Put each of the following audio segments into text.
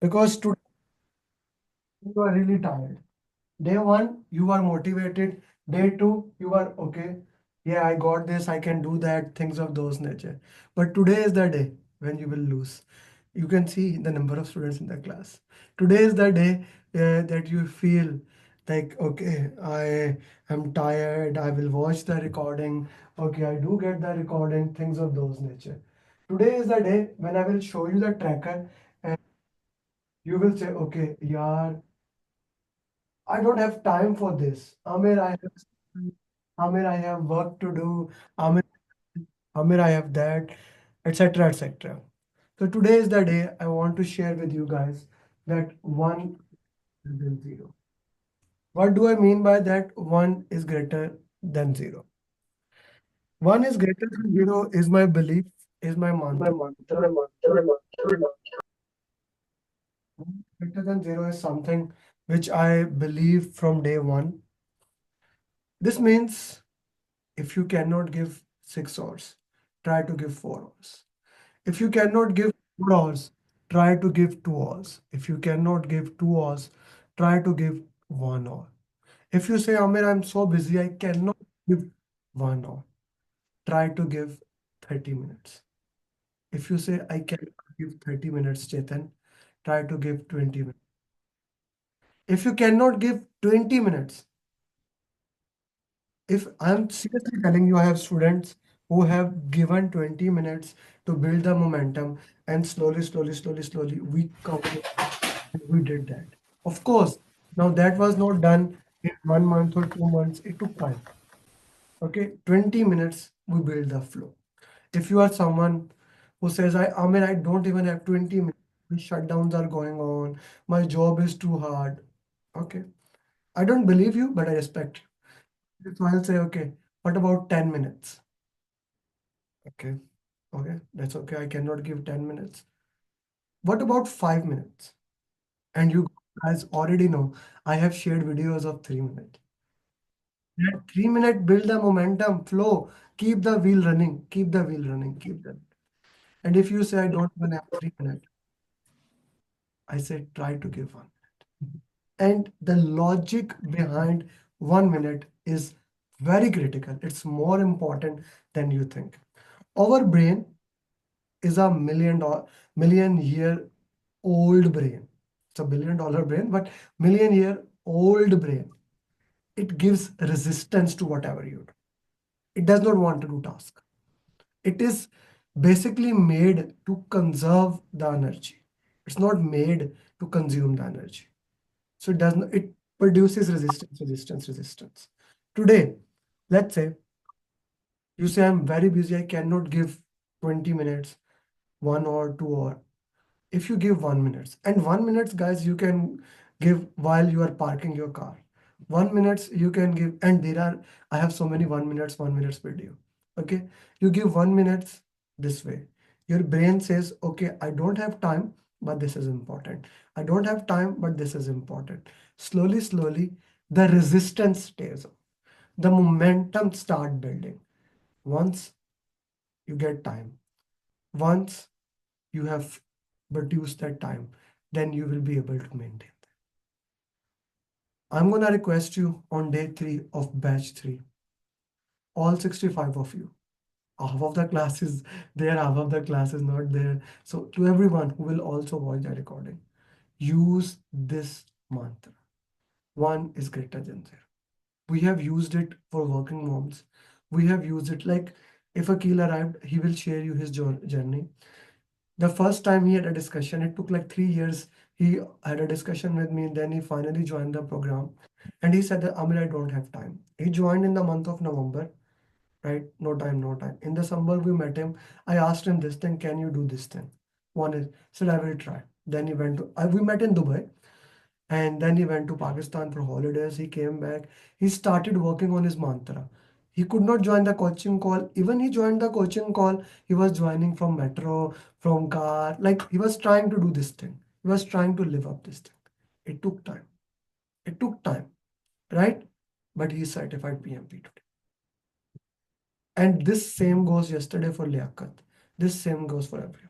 because today you are really tired. Day one, you are motivated. Day two, you are okay. Yeah, I got this. I can do that. Things of those nature. But today is the day when you will lose. You can see the number of students in the class. Today is the day that you feel like, okay, I am tired. I will watch the recording. Okay, I do get the recording. Things of those nature. Today is the day when I will show you the tracker and you will say, okay, yeah, I don't have time for this. Amir, I have work to do. Amir, Amir, I have that, etc., etc. So today is the day I want to share with you guys that one is than zero. What do I mean by that? One is greater than zero. One is greater than zero is my belief, is my mantra. One greater than zero is something which I believe from day one. This means if you cannot give 6 hours, try to give 4 hours. If you cannot give 4 hours, try to give 2 hours. If you cannot give 2 hours, try to give 1 hour. If you say, Amir, I'm so busy, I cannot give 1 hour, try to give 30 minutes. If you say, I cannot give 30 minutes, Chetan, try to give 20 minutes. If you cannot give 20 minutes, if I'm seriously telling you, I have students who have given 20 minutes to build the momentum, and slowly, we covered it. We did that. Of course, now that was not done in 1 month or 2 months. It took time. Okay, 20 minutes, we build the flow. If you are someone who says, I don't even have 20 minutes, my shutdowns are going on, my job is too hard. Okay, I don't believe you, but I respect you. So I'll say, okay, what about 10 minutes? Okay, okay, that's okay. I cannot give 10 minutes. What about 5 minutes? And you guys already know I have shared videos of 3 minutes. That 3 minute build the momentum, flow, keep the wheel running, keep the wheel running, keep that. And if you say I don't even have 3 minutes, I say try to give 1 minute. And the logic behind 1 minute is very critical. It's more important than you think. Our brain is a million year old brain. It's a $1 billion brain, but million year old brain. It gives resistance to whatever you do. It does not want to do task. It is basically made to conserve the energy. It's not made to consume the energy. So it does not, it produces resistance. Today, let's say you say I'm very busy, I cannot give 20 minutes, 1 hour, 2 hour. If you give 1 minute, and 1 minute, guys, you can give while you are parking your car. 1 minute you can give, and there are, I have so many 1 minutes video. Okay, you give 1 minute this way. Your brain says, okay, I don't have time, but this is important. I don't have time, but this is important. Slowly, the resistance stays up. The momentum start building. Once you get time, once you have reduced that time, then you will be able to maintain that. I'm gonna request you on day 3 of batch 3, all 65 of you. Half of the class is there, half of the class is not there. So to everyone who will also watch the recording, use this mantra. One is greater than zero. We have used it for working moms. We have used it like if Akil arrived, he will share you his journey. The first time he had a discussion, it took like 3 years. He had a discussion with me, and then he finally joined the program. And he said that Amir, I don't have time. He joined in the month of November, right? No time, no time. In December, we met him. I asked him this thing, can you do this thing? One is said I will try. Then he went to we met in Dubai. And then he went to Pakistan for holidays. He came back. He started working on his mantra. He could not join the coaching call. Even he joined the coaching call, he was joining from metro, from car. Like he was trying to do this thing. He was trying to live up this thing. It took time. It took time, right? But he is certified PMP today. And this same goes yesterday for Liaquat. This same goes for everyone.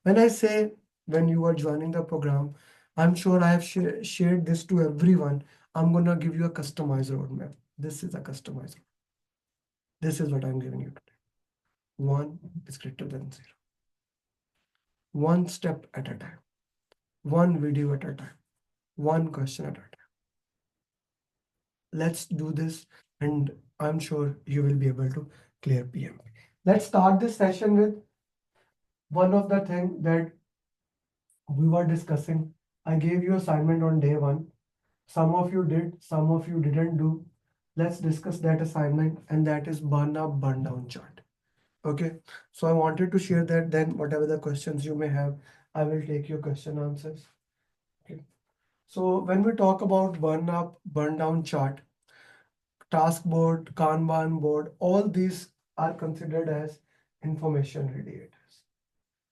When I say when you are joining the program. I'm sure I have shared this to everyone. I'm gonna give you a customized roadmap. This is a customized. This is what I'm giving you today. One is greater than zero. One step at a time. One video at a time. One question at a time. Let's do this, and I'm sure you will be able to clear PMP. Let's start this session with one of the things that we were discussing. I gave you assignment on day one. Some of you did, some of you didn't do. Let's discuss that assignment, and that is burn up, burn down chart. Okay, so I wanted to share that. Then whatever the questions you may have, I will take your question answers. Okay. So when we talk about burn up, burn down chart, task board, Kanban board, all these are considered as information radiators.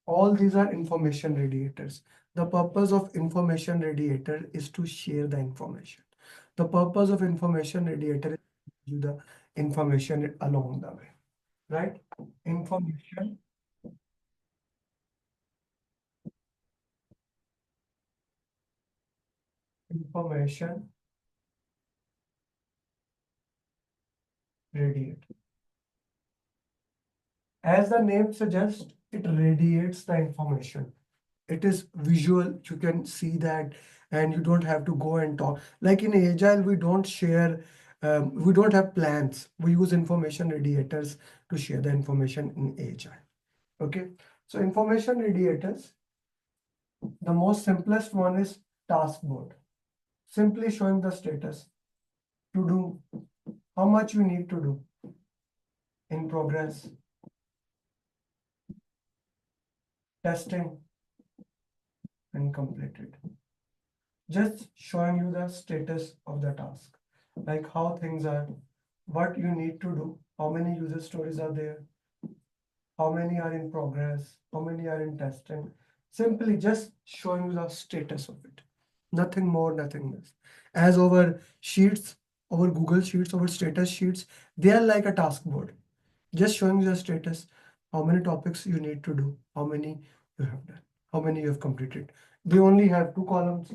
All these are information radiators. The purpose of information radiator is to share the information. The purpose of information radiator is to give you the information along the way, right? Information, information radiator. As the name suggests, it radiates the information. It is visual. You can see that, and you don't have to go and talk. Like in Agile, we don't share, we don't have plans. We use information radiators to share the information in Agile. Okay, so information radiators, the most simplest one is task board. Simply showing the status to do, how much you need to do, in progress, testing, and completed. Just showing you the status of the task, like how things are, what you need to do, how many user stories are there, how many are in progress, how many are in testing. Simply just showing you the status of it. Nothing more, nothing less. As our sheets, our Google Sheets, our status sheets, they are like a task board. Just showing you the status, how many topics you need to do, how many you have done, how many you have completed. They only have two columns,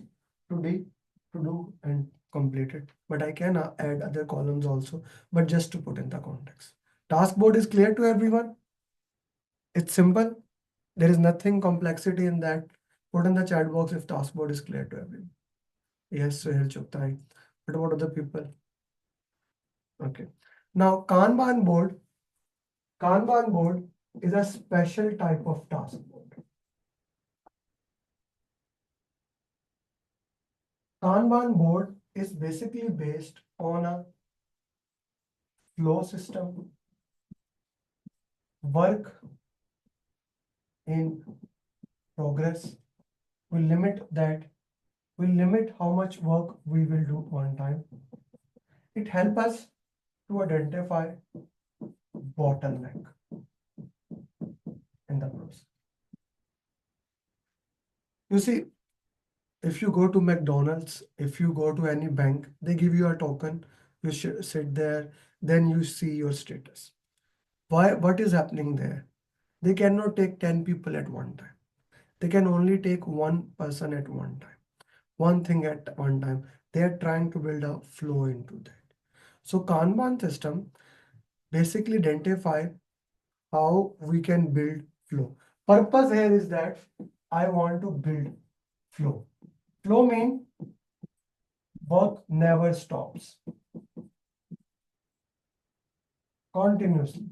today, to do and completed. But I can add other columns also, but just to put in the context. Task board is clear to everyone. It's simple. There is nothing complexity in that. Put in the chat box if task board is clear to everyone. Yes, Sohail Chuktai. What about other people? Okay. Now, Kanban board is a special type of task board. Kanban board is basically based on a flow system, work in progress. We limit that. We limit how much work we will do one time. It helps us to identify bottleneck in the process. You see, if you go to McDonald's, if you go to any bank, they give you a token, you sit there, then you see your status. Why? What is happening there? They cannot take 10 people at one time. They can only take one person at one time, one thing at one time. They are trying to build a flow into that. So Kanban system basically identify how we can build flow. Purpose here is that I want to build flow. Flow means work never stops. Continuously.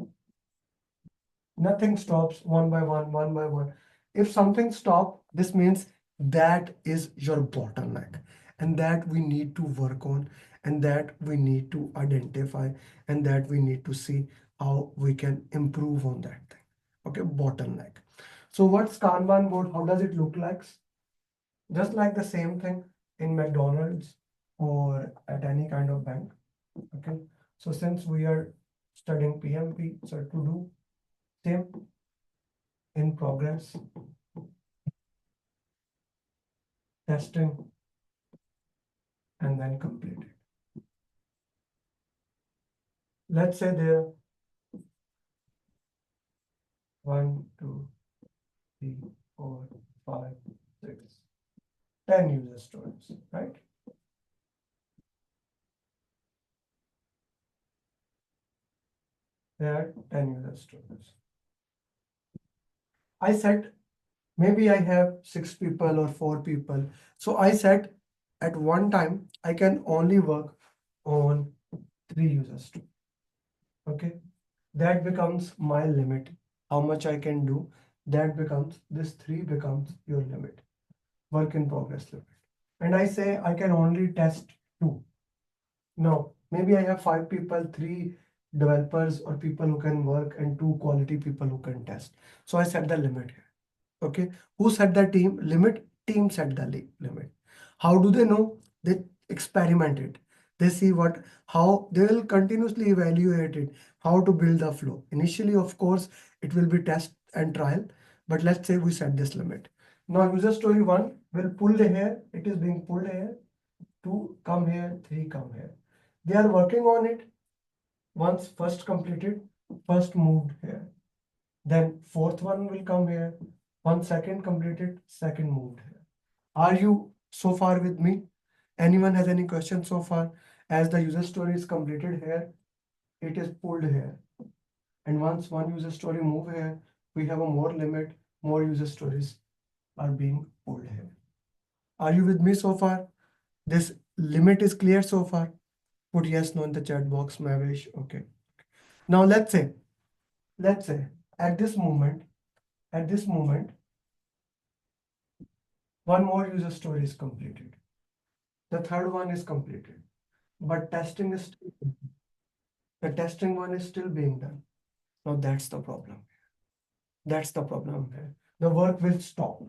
Nothing stops one by one, one by one. If something stops, this means that is your bottleneck, and that we need to work on, and that we need to identify, and that we need to see how we can improve on that thing. Okay, bottleneck. So what's Kanban board? How does it look like? Just like the same thing in McDonald's or at any kind of bank. Okay, so since we are studying PMP, so to do same, in progress, testing, and then completed. Let's say there 1, 2, 3, 4, 5, 10 user stories, right? There are 10 user stories. I said maybe I have 6 people or 4 people. So I said at one time I can only work on 3 users. Okay, that becomes my limit. How much I can do, that becomes this 3 becomes your limit, work in progress limit. And I say I can only test 2. No, maybe I have 5 people, 3 developers or people who can work, and 2 quality people who can test. So I set the limit here. Okay, who set the team limit? Team set the limit. How do they know? They experiment it. They see how they will continuously evaluate it, how to build the flow. Initially, of course, it will be test and trial, but let's say we set this limit. Now user story 1 will pull here, it is being pulled here, 2 come here, 3 come here. They are working on it. Once first completed, first moved here. Then fourth one will come here. Once second completed, second moved here. Are you so far with me? Anyone has any questions so far? As the user story is completed here, it is pulled here. And once one user story move here, we have a more limit, more user stories are being pulled here. Are you with me so far? This limit is clear so far? Put yes, no in the chat box, Mavish. Okay. Now let's say at this moment, one more user story is completed. The third one is completed, but the testing one is still being done. Now that's the problem. That's the problem here. The work will stop.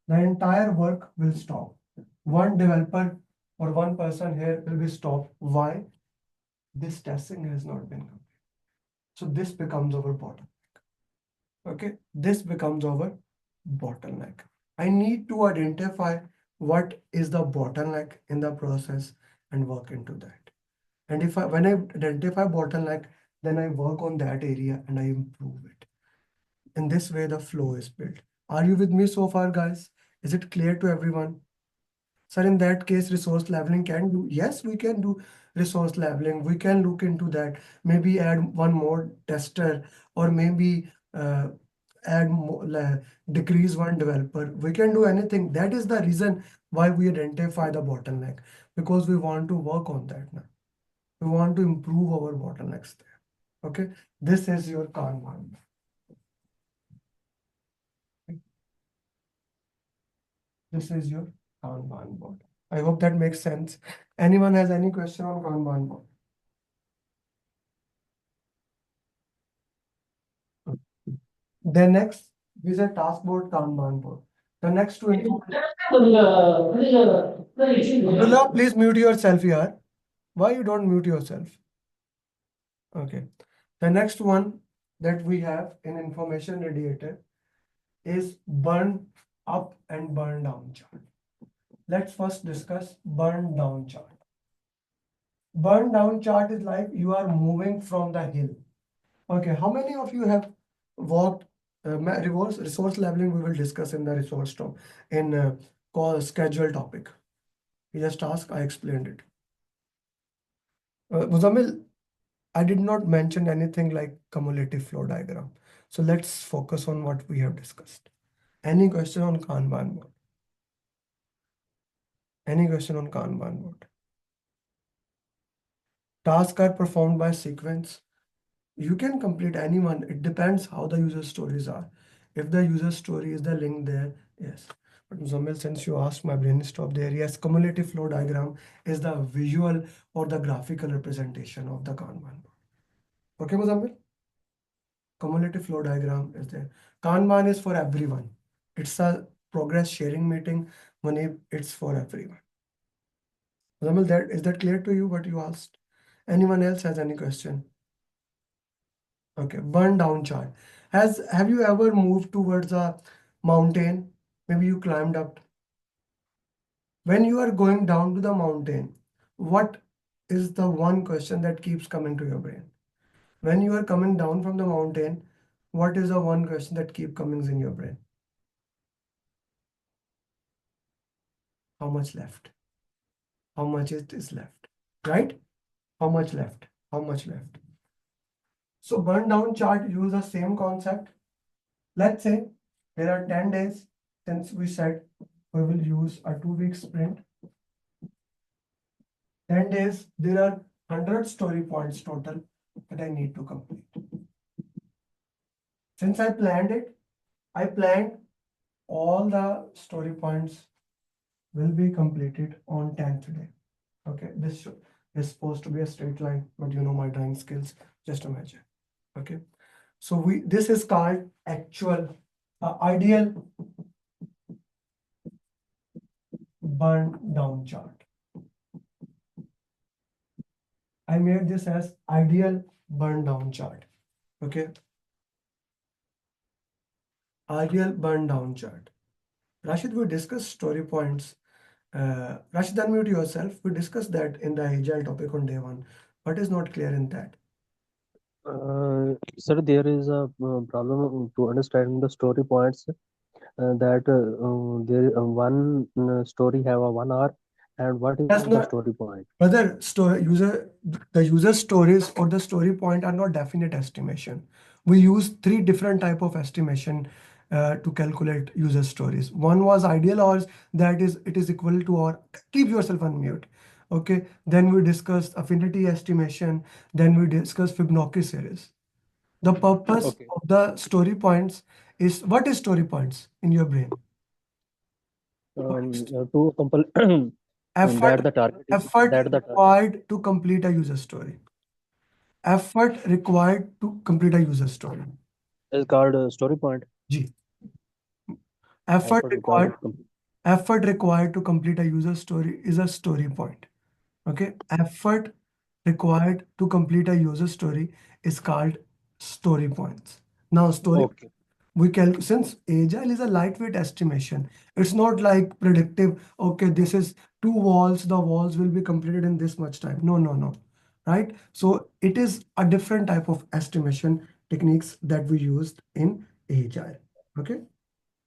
The entire work will stop. One developer or one person here will be stopped. Why? This testing has not been completed. So this becomes our bottleneck. Okay, this becomes our bottleneck. I need to identify what is the bottleneck in the process and work into that. And when I identify bottleneck, then I work on that area and I improve it. In this way, the flow is built. Are you with me so far, guys? Is it clear to everyone? Sir, in that case, resource leveling can do. Yes, we can do resource leveling. We can look into that. Maybe add one more tester, or maybe add more, decrease one developer. We can do anything. That is the reason why we identify the bottleneck, because we want to work on that now. We want to improve our bottlenecks there. Okay, this is your Kanban. This is your Kanban board. I hope that makes sense. Anyone has any question on Kanban board? The next is a task board, Kanban board. The next two Abdullah, please mute yourself here. Why you don't mute yourself? Okay. The next one that we have in information radiator is burn up and burn down chart. Let's first discuss burn down chart. Burn down chart is like you are moving from the hill. Okay, how many of you have walked resource leveling? We will discuss in the resource talk in call schedule topic. You just ask, I explained it. Muzammil, I did not mention anything like cumulative flow diagram. So let's focus on what we have discussed. Any question on Kanban board? Any question on Kanban board? Tasks are performed by sequence. You can complete any one. It depends how the user stories are. If the user story is the link there, yes. But Muzammil, since you asked, my brain stop there. Yes, cumulative flow diagram is the visual or the graphical representation of the Kanban board. Okay, Muzammil? Cumulative flow diagram is there. Kanban is for everyone. It's a progress sharing meeting. Manib, it's for everyone. Muzammil, is that clear to you what you asked? Anyone else has any question? Okay, burn down chart. Have you ever moved towards a mountain? Maybe you climbed up. When you are going down to the mountain, what is the one question that keeps coming to your brain? When you are coming down from the mountain, what is the one question that keeps coming in your brain? how much left, how much it is left, right? How much left, how much left. So burn down chart use the same concept. Let's say there are 10 days, since we said we will use a 2-week sprint. 10 days, there are 100 story points total that I need to complete. Since I planned it, I planned all the story points will be completed on 10th day. Okay, this is supposed to be a straight line, but you know my drawing skills, just imagine. Okay, so this is called actual ideal burn down chart. I made this as ideal burn down chart. Okay, ideal burn down chart. Rashid, we discussed story points. Rashid, unmute yourself. We discussed that in the agile topic on day one. What is not clear in that? Sir, there is a problem to understanding the story points that there one story have a 1 hour, and what is That's the not, story point? whether the user stories or the story point are not definite estimation. We use 3 different type of estimation to calculate user stories. One was ideal odds, that is it is equal to, or keep yourself on mute. Okay, then we discussed affinity estimation, then we discussed Fibonacci series. The purpose Okay. of the story points is, what is story points in your brain? To Effort, that the target is effort that the target required to complete a user story. Effort required to complete a user story. is called story point. G. Effort Effort required required, to complete. effort required to complete a user story is a story point. Okay. Effort required to complete a user story is called story points. Now, story Okay. we can, since agile is a lightweight estimation, it's not like predictive. Okay, this is 2 walls, the walls will be completed in this much time. No, no, no, right? So it is a different type of estimation techniques that we used in agile. Okay,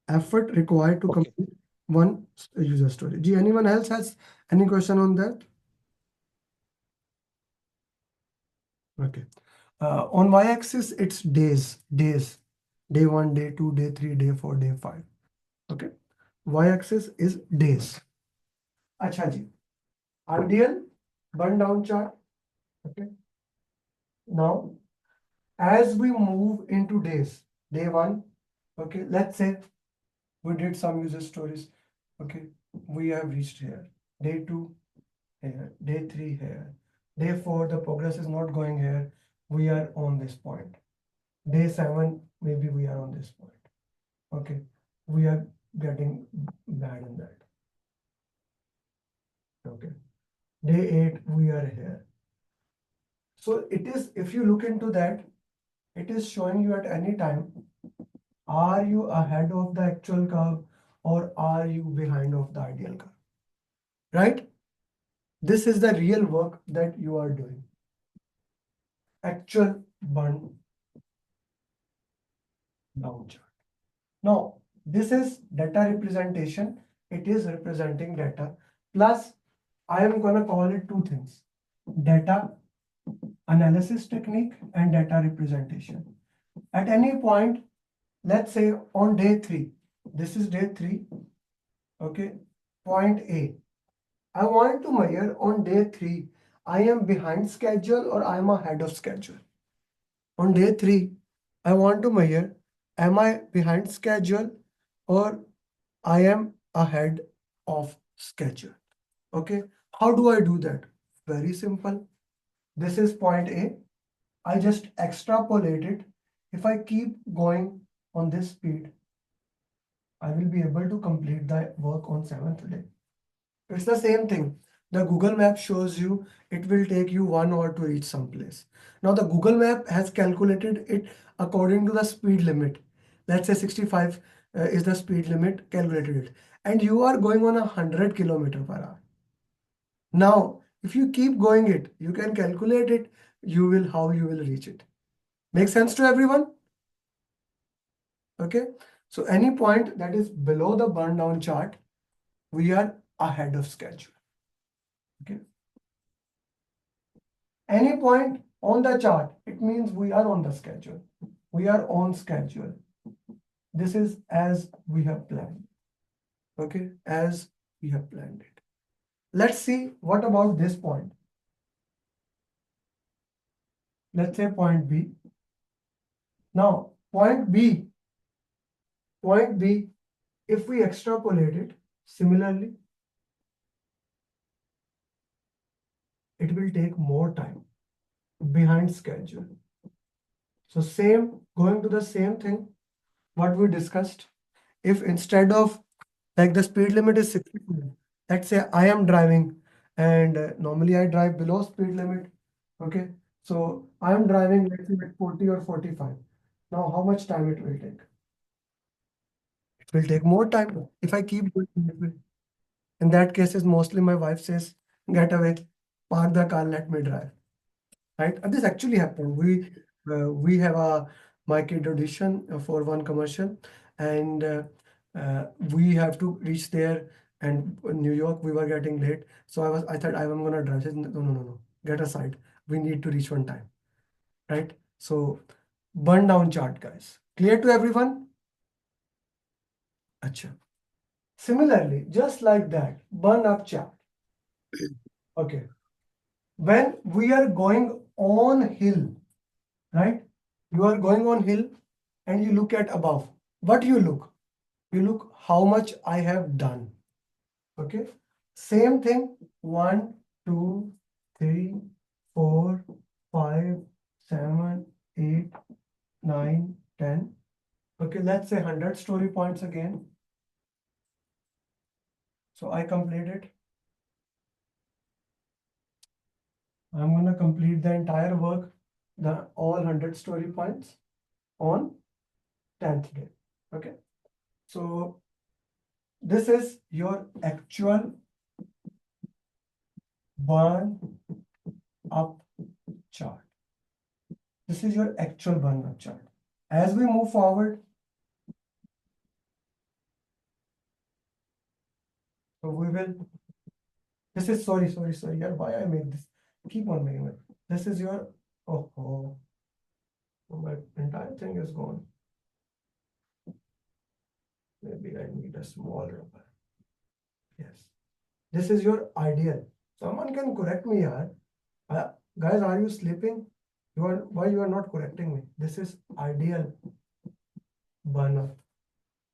effort required to Okay. complete one user story. Do anyone else has any question on that? Okay, on y-axis it's days, day 1, day 2, day 3, day 4, day 5. Okay, y-axis is days. Acha ji, ideal burn down chart. Okay, now as we move into days, day 1, okay, let's say we did some user stories. Okay, we have reached here. Day 2 here, day 3 here, day 4 the progress is not going here, we are on this point. Day 7 maybe we are on this point. Okay, we are getting bad in that. Okay, day 8 we are here. So it is, if you look into that, it is showing you at any time, are you ahead of the actual curve or are you behind of the ideal curve, right? This is the real work that you are doing. Actual burn down chart. Now, this is data representation. It is representing data. Plus, I am going to call it 2 things: data analysis technique and data representation. At any point, let's say on day 3, this is day 3, okay, point A. I want to measure on day 3, I am behind schedule or I am ahead of schedule. On day 3, I want to measure, am I behind schedule or I am ahead of schedule. Okay, how do I do that? Very simple. This is point A. I just extrapolate it. If I keep going on this speed, I will be able to complete the work on 7th day. It's the same thing. The Google Map shows you it will take you 1 hour to reach some place. Now the Google Map has calculated it according to the speed limit. Let's say 65 is the speed limit, calculated it. And you are going on 100 km/h. Now, if you keep going it, you can calculate it, how you will reach it. Make sense to everyone? Okay. So any point that is below the burn down chart, we are ahead of schedule. Okay. Any point on the chart, it means we are on the schedule. We are on schedule. This is as we have planned. Okay, as we have planned it. Let's see what about this point. Let's say point B. Now, point B, if we extrapolate it, similarly, it will take more time behind schedule. So same, going to the same thing, what we discussed. If instead of like the speed limit is 60, let's say I am driving and normally I drive below speed limit. Okay, so I am driving, let's say at 40 or 45. Now, how much time it will take? It will take more time if I keep going that way. In that case, is mostly my wife says, "Get away, park the car, let me drive." Right? And this actually happened. We have a my kid audition for one commercial, and we have to reach there. And in New York, we were getting late, so I thought I'm gonna drive. She said, no, no, no, no, get aside. We need to reach on time. Right? So, burn down chart, guys. Clear to everyone? Acha. Similarly, just like that, burn up chart. Okay. When we are going on hill, right? You are going on hill and you look at above. What you look? You look how much I have done. Okay. Same thing. 1, 2, 3, 4, 5, 7, 8, 9, 10. Okay, let's say 100 story points again. So I completed. I'm going to complete the entire work, the all 100 story points on 10th day. Okay. So this is your actual burn up chart. This is your actual burn up chart. As we move forward, so we will, this is, sorry, yeah, why I made this, keep on making it. This is your, oh, my entire thing is gone. Maybe I need a small rubber. Yes. This is your ideal. Someone can correct me here. Guys, are you sleeping? Why you are not correcting me? This is ideal burnup.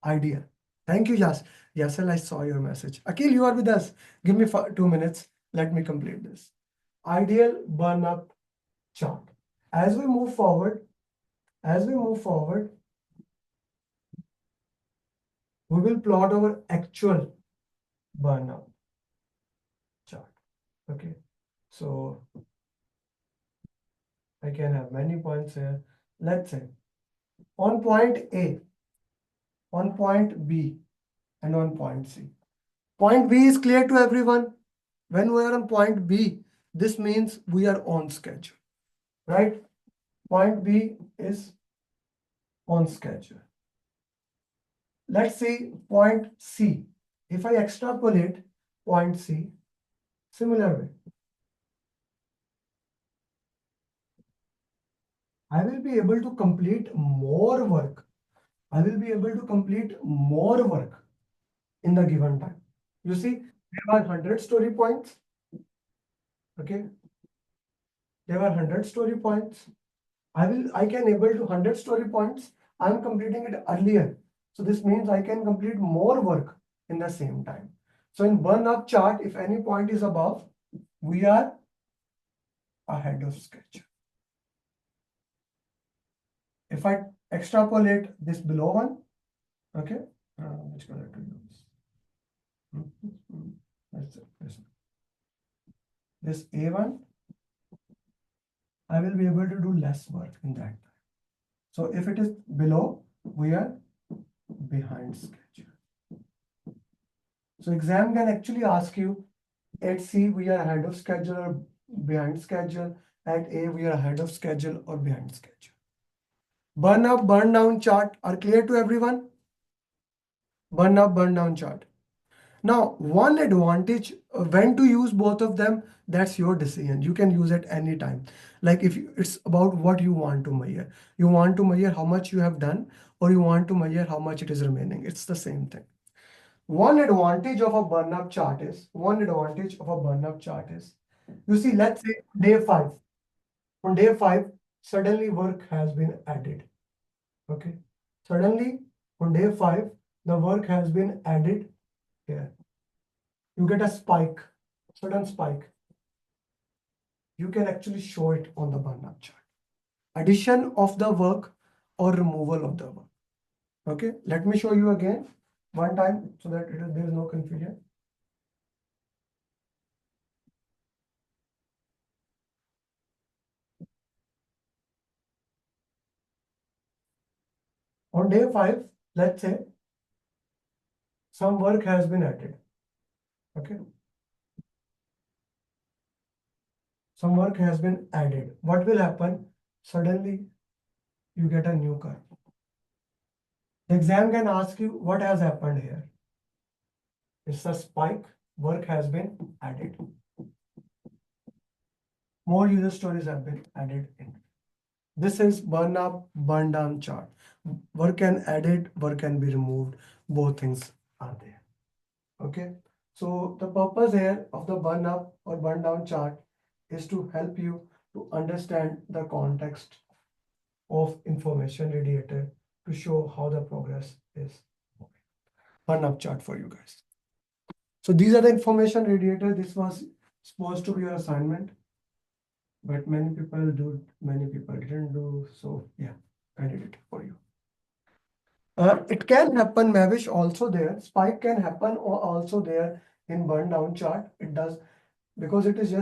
Ideal. Thank you, Yas. Yasel, I saw your message. Akil, you are with us. Give me 2 minutes. Let me complete this. Ideal burnup chart. As we move forward, we will plot our actual burnup chart. Okay. So I can have many points here. Let's say on point A, on point B, and on point C. Point B is clear to everyone. When we are on point B, this means we are on schedule, right? Point B is on schedule. Let's see point C. If I extrapolate point C, similar way, I will be able to complete more work. I will be able to complete more work in the given time. You see, there are 100 story points. Okay. There are 100 story points. I can able to 100 story points. I'm completing it earlier. So this means I can complete more work in the same time. So in burn up chart, if any point is above, we are ahead of schedule. If I extrapolate this below one, okay, which color to use? That's it. This A1, I will be able to do less work in that time. So if it is below, we are behind schedule. So exam can actually ask you, at C, we are ahead of schedule or behind schedule. At A, we are ahead of schedule or behind schedule. Burn up, burn down chart are clear to everyone? Burn up, burn down chart. Now, one advantage when to use both of them, that's your decision. You can use it any time. Like if it's about what you want to measure. You want to measure how much you have done, or you want to measure how much it is remaining. It's the same thing. One advantage of a burn-up chart is, you see, let's say day 5. On day 5, suddenly work has been added. Okay. Suddenly, on day 5, the work has been added here. You get a spike, sudden spike. You can actually show it on the burn-up chart. Addition of the work or removal of the work. Okay, let me show you again one time so that there is no confusion. On day 5, let's say some work has been added. Okay, some work has been added. What will happen? Suddenly, you get a new curve. The exam can ask you what has happened here. It's a spike, work has been added. More user stories have been added in. This is burn up, burn down chart. Work can added, work can be removed. Both things are there. Okay. So the purpose here of the burn up or burn down chart is to help you to understand the context of information radiator to show how the progress is. Burn up chart for you guys. So these are the information radiator. This was supposed to be your assignment, but many people do, many people didn't do. So yeah, I did it for you. It can happen, Mavish, also there. Spike can happen also there in burn down chart. It does because it is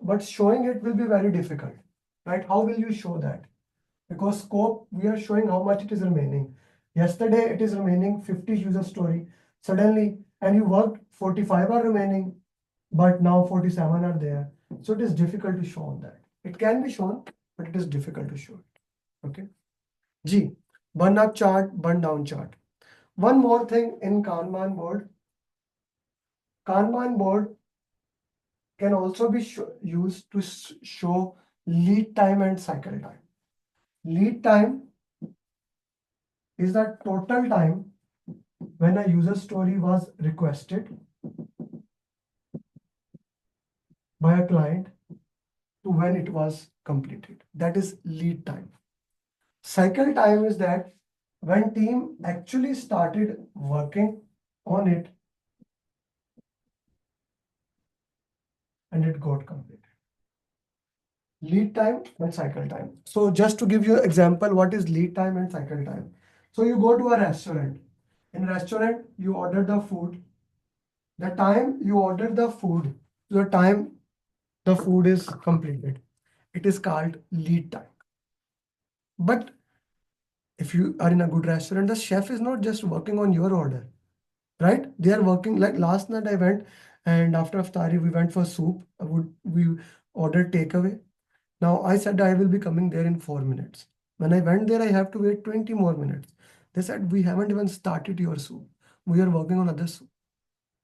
but showing it will be very difficult, right? How will you show that? Because scope, we are showing how much it is remaining. Yesterday, it is remaining 50 user story. Suddenly, and you worked 45 are remaining, but now 47 are there. So it is difficult to show on that. It can be shown, but it is difficult to show it. Okay. G, burn up chart, burn down chart. One more thing in Kanban board. Kanban board can also be used to show lead time and cycle time. Lead time is the total time when a user story was requested by a client to when it was completed. That is lead time. Cycle time is that when team actually started working on it and it got completed. Lead time and cycle time. So just to give you an example, what is lead time and cycle time? So you go to a restaurant. In restaurant, you order the food. The time you order the food, the time the food is completed, it is called lead time. But if you are in a good restaurant, the chef is not just working on your order, right? They are working, like last night I went and after iftari we went for soup. We ordered takeaway. Now I said I will be coming there in 4 minutes. When I went there, I have to wait 20 more minutes. They said we haven't even started your soup. We are working on other soup.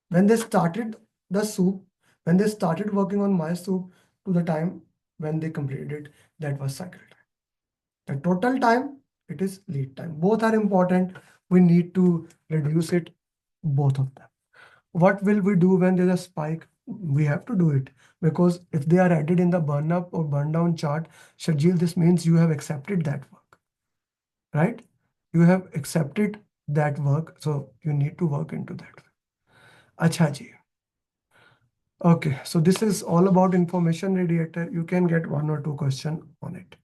When they started the soup, when they started working on my soup to the time when they completed, that was cycle time. The total time, it is lead time. Both are important. We need to reduce it, both of them. What will we do when there's a spike? We have to do it because if they are added in the burn up or burn down chart, Shajil, this means you have accepted that work, right? You have accepted that work, so you need to work into that. Acha ji. Okay, so this is all about information radiator. You can get 1 or 2 questions on it.